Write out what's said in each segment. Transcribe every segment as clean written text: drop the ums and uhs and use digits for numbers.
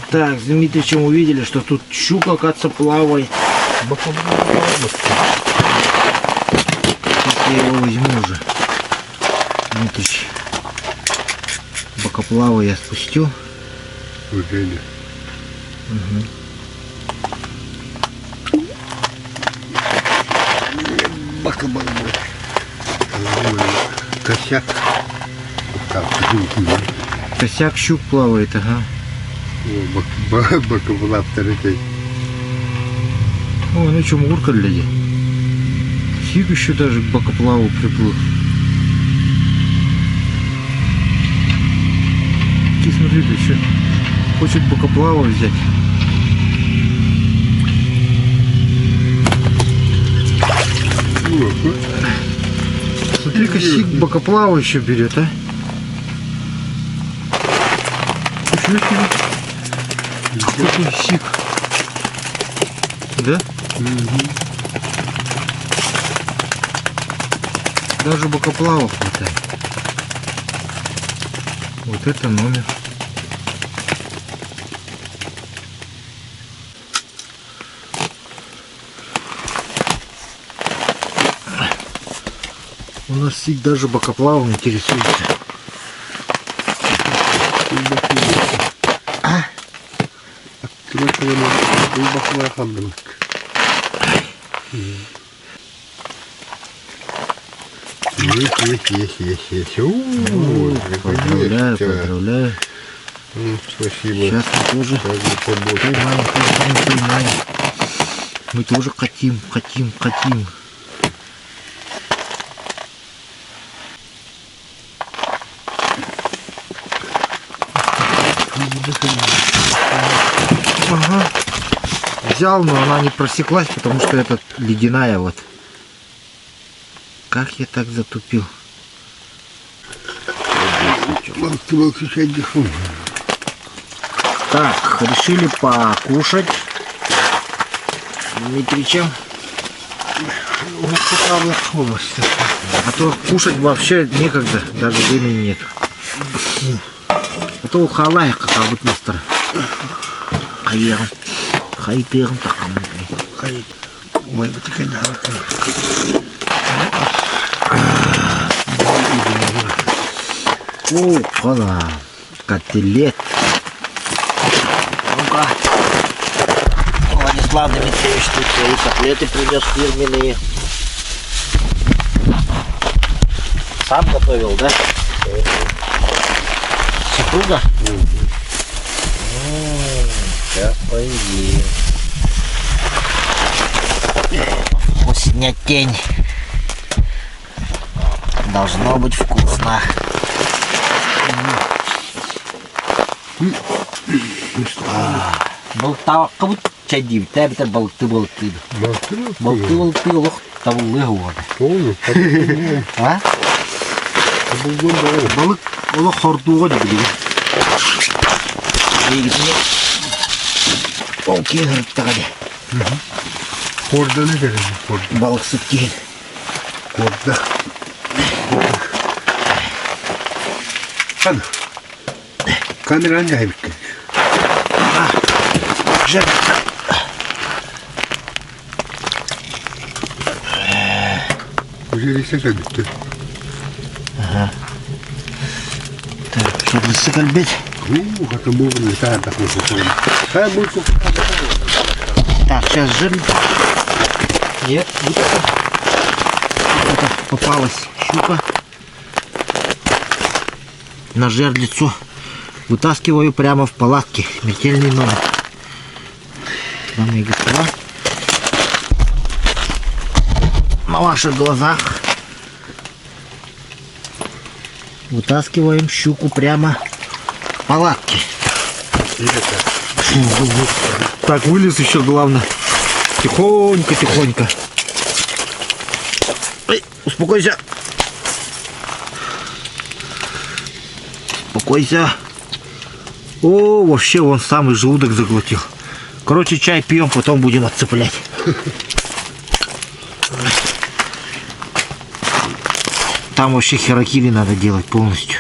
Так, с Дмитриевичем увидели, что тут щука, оказывается, плавает. Сейчас я его возьму уже. Дмитрич. Бокоплава я спустю. Угу. Косяк. Косяк щук плавает, ага. Бокоплав второй. Ой, ну что, мурка гляди. Фиг еще даже к бокоплаву приплыл. Ты смотри, ты еще хочет бокоплава взять. Смотри-ка, сик бокоплава еще берет, а? Какой сик. Да? Угу. Даже бокоплава хватает. Вот это номер. У нас сик даже бокоплавом интересуется. Есть. Поздравляю, поздравляю. Спасибо. Сейчас мы тоже поймаем. Мы тоже хотим. Ага. Взял, но она не просеклась, потому что это ледяная вот. Как я так затупил? Так, решили покушать. Дмитричем. А то кушать вообще некогда, даже времени нет. А то халай, как вот мистер. Хайтерм там. Ой, вот такая дорога. Опа, котлет. Ну-ка. Владислав Дмитриевич тут свои котлеты принес фирменные. Сам готовил, да? Супруга? Сейчас поедим. Вкуснятень. Должно быть вкусно. Болтал, чадив, тебе болти. Болти, лох, та легова. А? Balık ola horduğu gibi. İyi gidiyor. Okey hırtta hadi. Orada ne gelir? Balık sık değil. Orada. Hadi. Kameranı da hep gelir. Güzel. Güzel ise de bitti. Ага. Так, чтобы высыпать. Это было летает такой сухой. Так, сейчас жир. Нет, вот это попалась щука на жерлицу. Вытаскиваю прямо в палатке. Смертельный номер. Дамы и господа, на ваших глазах вытаскиваем щуку прямо в палатке. Так, вылез еще, главное. Тихонько. Ой, успокойся. Успокойся. О, вообще он самый желудок заглотил. Короче, чай пьем, потом будем отцеплять. Там вообще херакири надо делать полностью.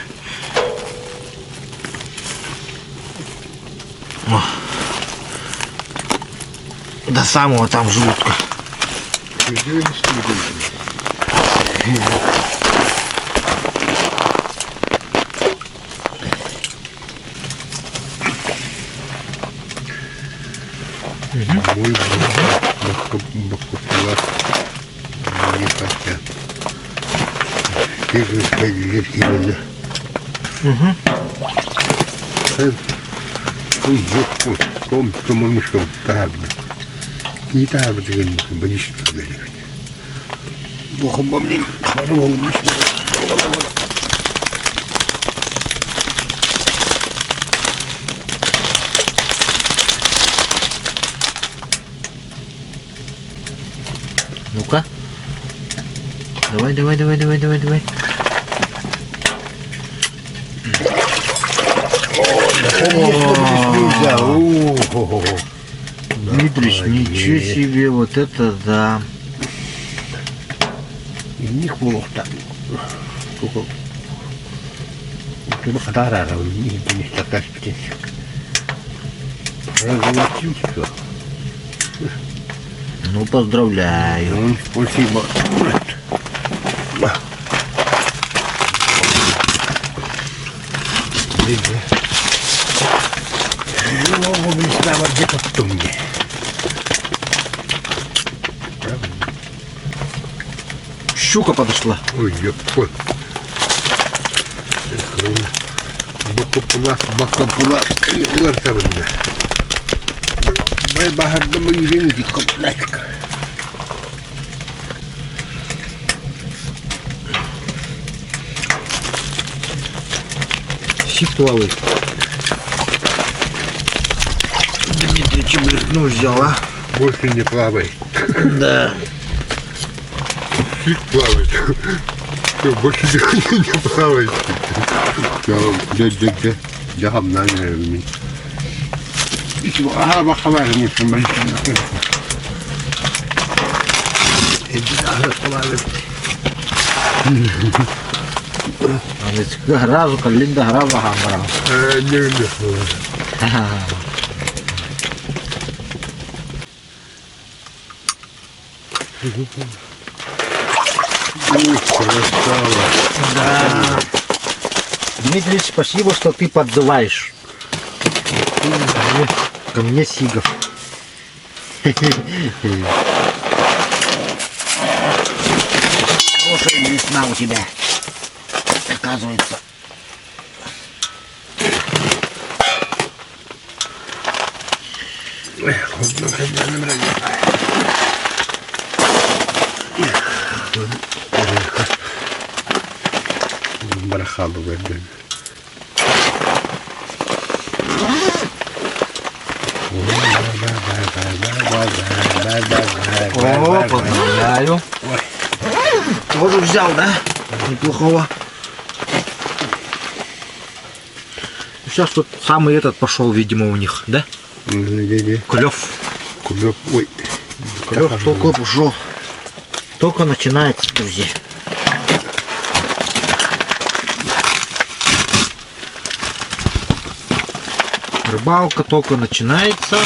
До самого там желудка. Мой бакупулат не хотят. Первый сказать именно. Том, что мы мышком правда. Не так вот я не боюсь, что говорить. Бог обо мне, хорошо, Ну-ка. Давай. Дмитрич, ничего себе, вот это да. И у них плохо. Сколько? Тут фотография, у них не такая птица. Разлочил все. Ну, поздравляю. Спасибо. Ну, блесна вот где-то в тумне. Щука подошла. Ой, ёпта. Бакапула. Вертавында. Бай бахарда мы извините, коплячка. Ситвалы. Дмитрич блесну взял, а? Больше не плавай. Да. Фиг плавает. Все, больше не плавай. Где? Жахам, наверное. Ага, бахавар, не помогли. Иди даже плавит. Гразу, калинда, гразу, гамбара. Не. Красава. Да. Дмитрий, спасибо, что ты подзываешь. Ко мне Сигов. Хорошая весна у тебя, оказывается. Барахалу верден. О, поздравляю. Тоже взял, да? Неплохого. Сейчас тут самый этот пошел, видимо, у них, да? Клев. Ой. Клев только пошел. Только начинается, друзья. Рыбалка только начинается.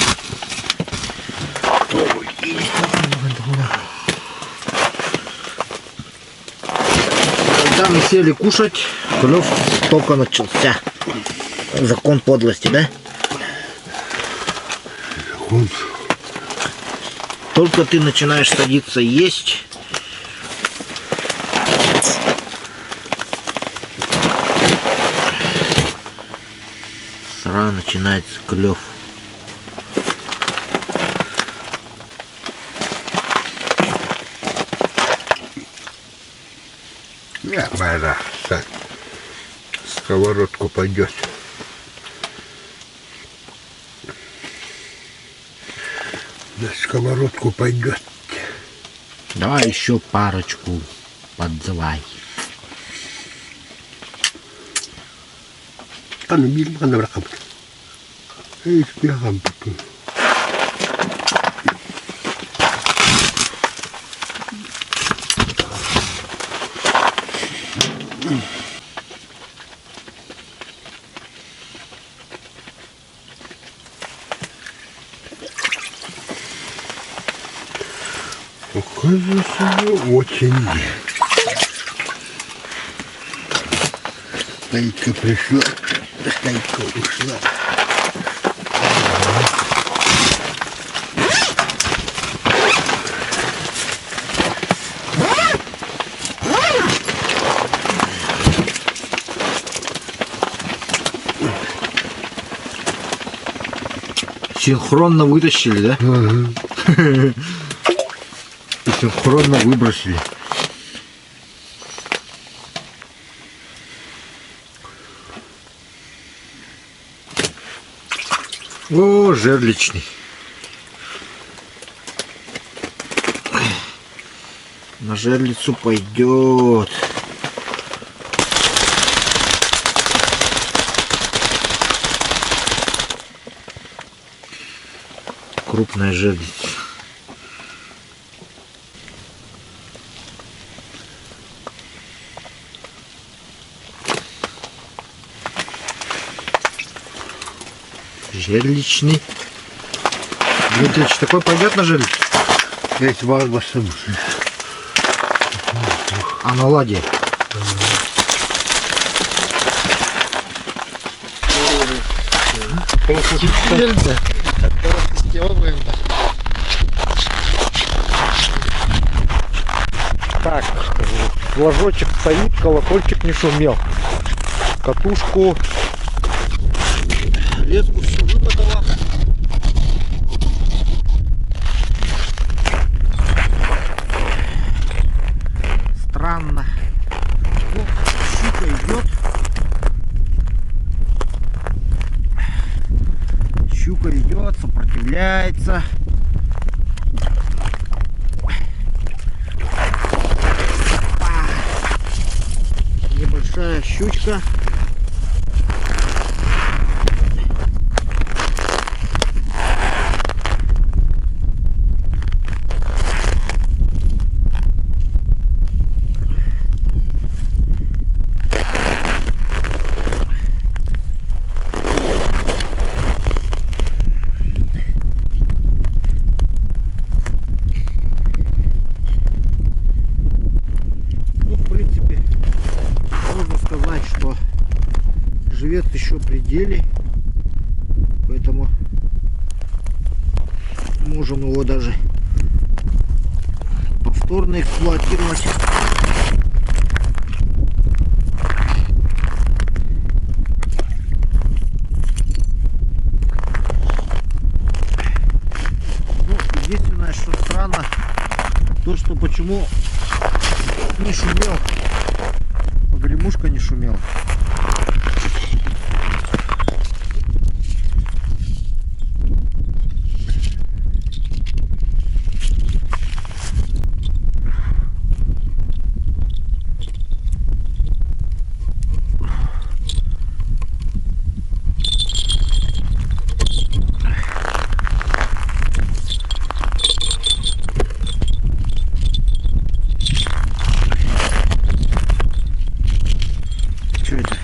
Когда мы сели кушать, клев только начался. Закон подлости, да? Только ты начинаешь садиться есть. Сразу начинается клев. Я пора. Так. Сковородку пойдет. На сковородку пойдет. Давай еще парочку подзывай. Kan bilang kan berakam. Bilang betul. Очень. Стайка пришла, стайка ушла. Синхронно вытащили, да? Ага. И синхронно выбросили. О, жерличный. На жерлицу пойдет. Крупная жерлица. Жерличный. Дмитрич, такой пойдет на жерлицу? Здесь варварсом. А на ладе? Так, флажочек стоит, колокольчик не шумел. Катушку, леску всю вымотала. Странно. Ну, щука идет. Щука идет, сопротивляется. Небольшая щучка. Что живет еще при деле, поэтому можем его даже повторно эксплуатировать. Ну, единственное, что странно, то, что почему не шумел, погремушка не шумела. Что это?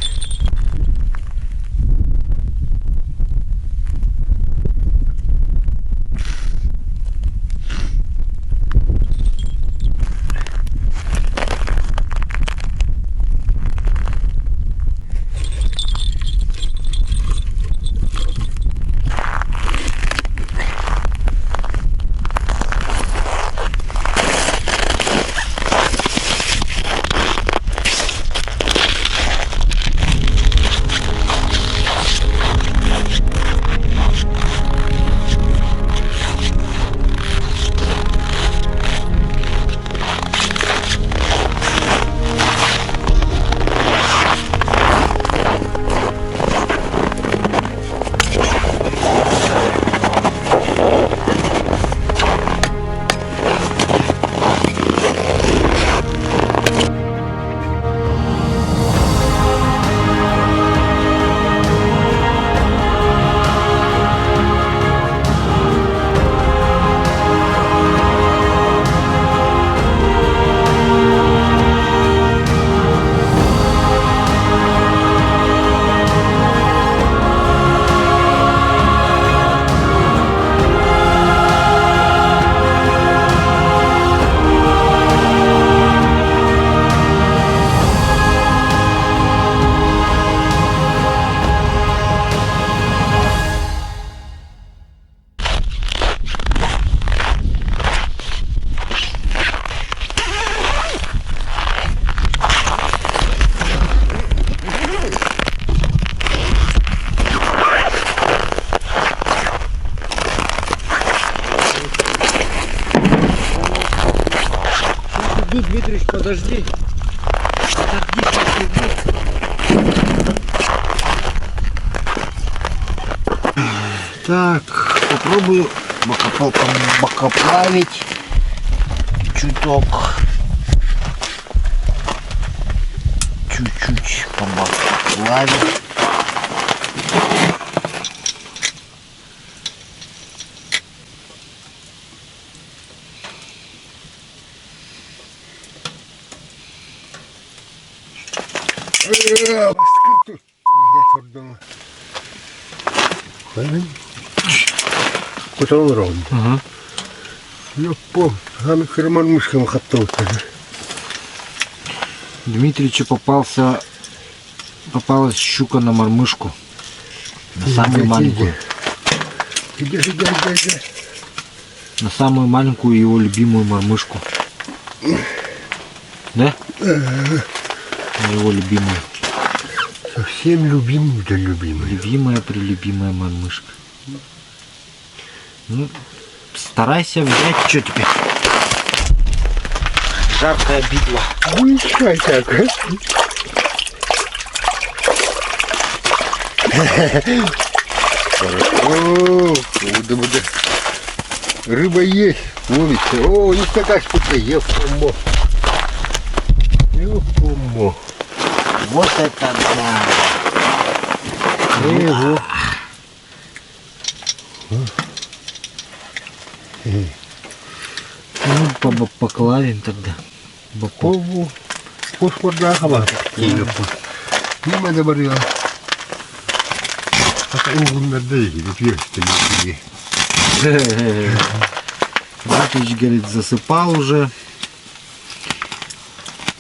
Дмитрич, подожди. Подожди, подожди. Так, попробую бокоплавить чуток. Чуть-чуть побокоплавить. Куда он ровно? Ага. Я помню, она карман мышками хотел. Дмитричу попалась щука на мормышку. На самую маленькую. Иди. На самую маленькую его любимую мормышку. Да? На его любимую. Совсем любимый, да любимый. Любимая мормышка. Ну, старайся взять, что теперь? Жаркая битва. Ничего так, Рыба есть, ловится. О, не такая штука, епомо. Вот это да. Ну, поклавим тогда. Бокову. Пошвардахова. Нима добавила. А он надоели, персты не себе. Дмитрич, говорит, засыпал уже.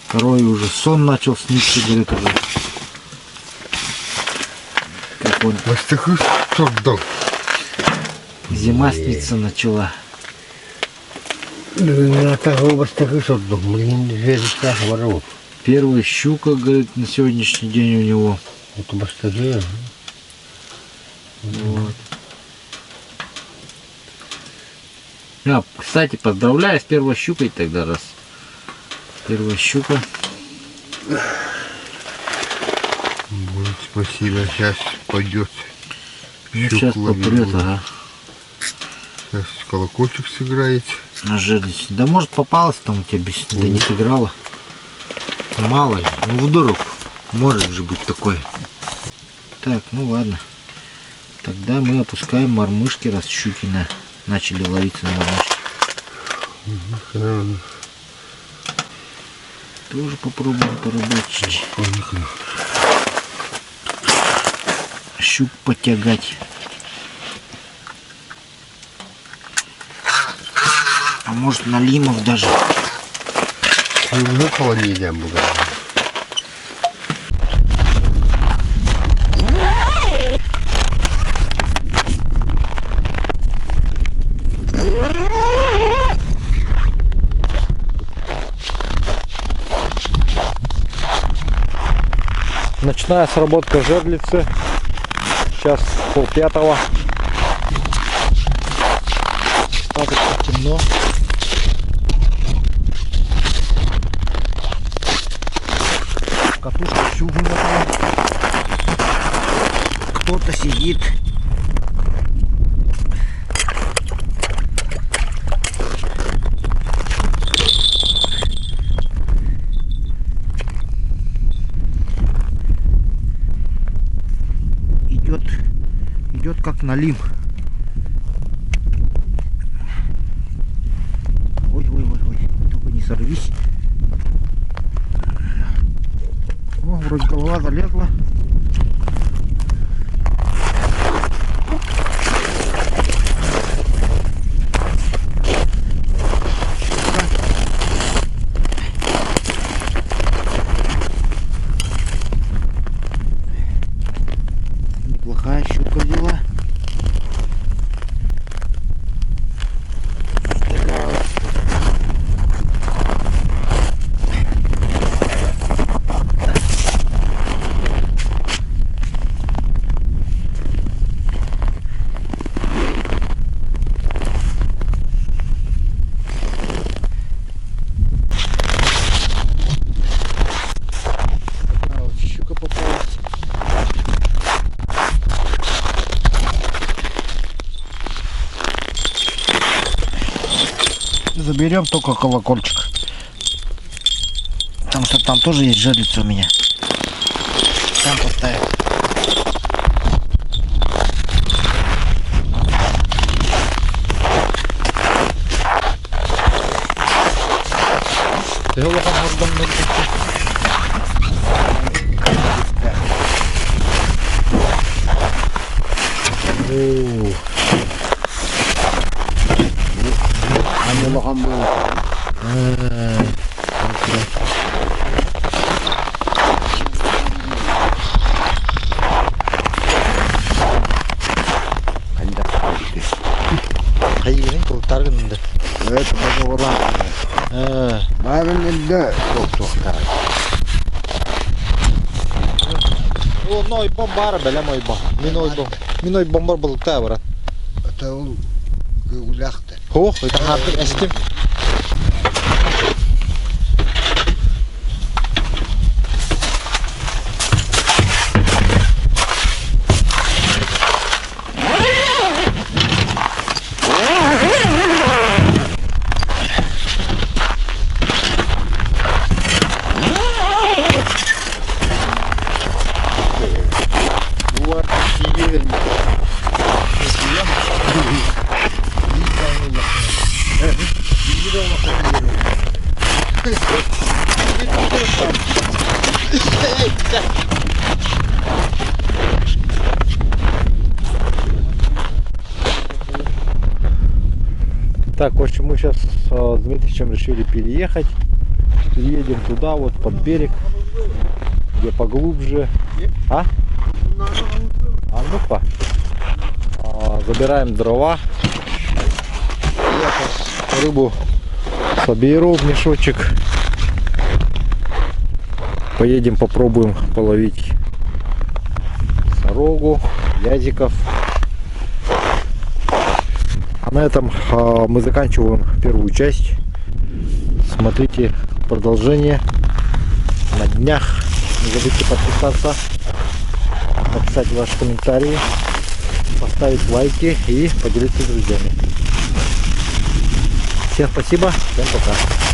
Второй уже сон начал сниться, говорит, уже. Как он. Вот такой сордал. Зима снится начала. На такой вот такой сордал. Блин, жереха воров. Первая щука, говорит, на сегодняшний день у него. Это бастаге. Вот. Кстати, поздравляю с первой щукой тогда, раз. Первая щука. Вот, спасибо, сейчас пойдет. Ну, сейчас попрет, ага. Сейчас колокольчик сыграет. На жирность. Да может попалась там у тебя, да не сыграла. Мало ли. Ну вдруг. Может же быть такой. Так, ну ладно. Тогда мы опускаем мормышки, раз щуки начали ловиться на мормышки. Тоже попробуем порыбачить. Щук потягать. А может налимов даже. Ну, холоднее было. Ночная сработка жерлицы. Сейчас 4:30. Достаточно темно. Катушка всю вымотала. Кто-то сидит. Идет как налим. Ой, только не сорвись. О, вроде голова залезла. Неплохая щука взяла. заберем только колокольчик. Потому что там тоже есть жерлица у меня. Там поставим. Ты его мордом на руку. Амулахам был. Hayır, kurtargındı. Evet, bak oradan. Ben de çok da. O noy bombar bele moy bom. Minoy bombar balıkta var. Это он гуляхты. Ho, это harbi estim. Так, в общем, мы сейчас с Дмитриевичем решили переехать. Переедем туда, вот под берег, где поглубже. А? А ну-ка. Забираем дрова. Я сейчас рыбу соберу в мешочек. Поедем, попробуем половить сорогу, язиков. А на этом мы заканчиваем первую часть. Смотрите продолжение на днях. Не забудьте подписаться, написать ваши комментарии, поставить лайки и поделиться с друзьями. Всем спасибо, всем пока.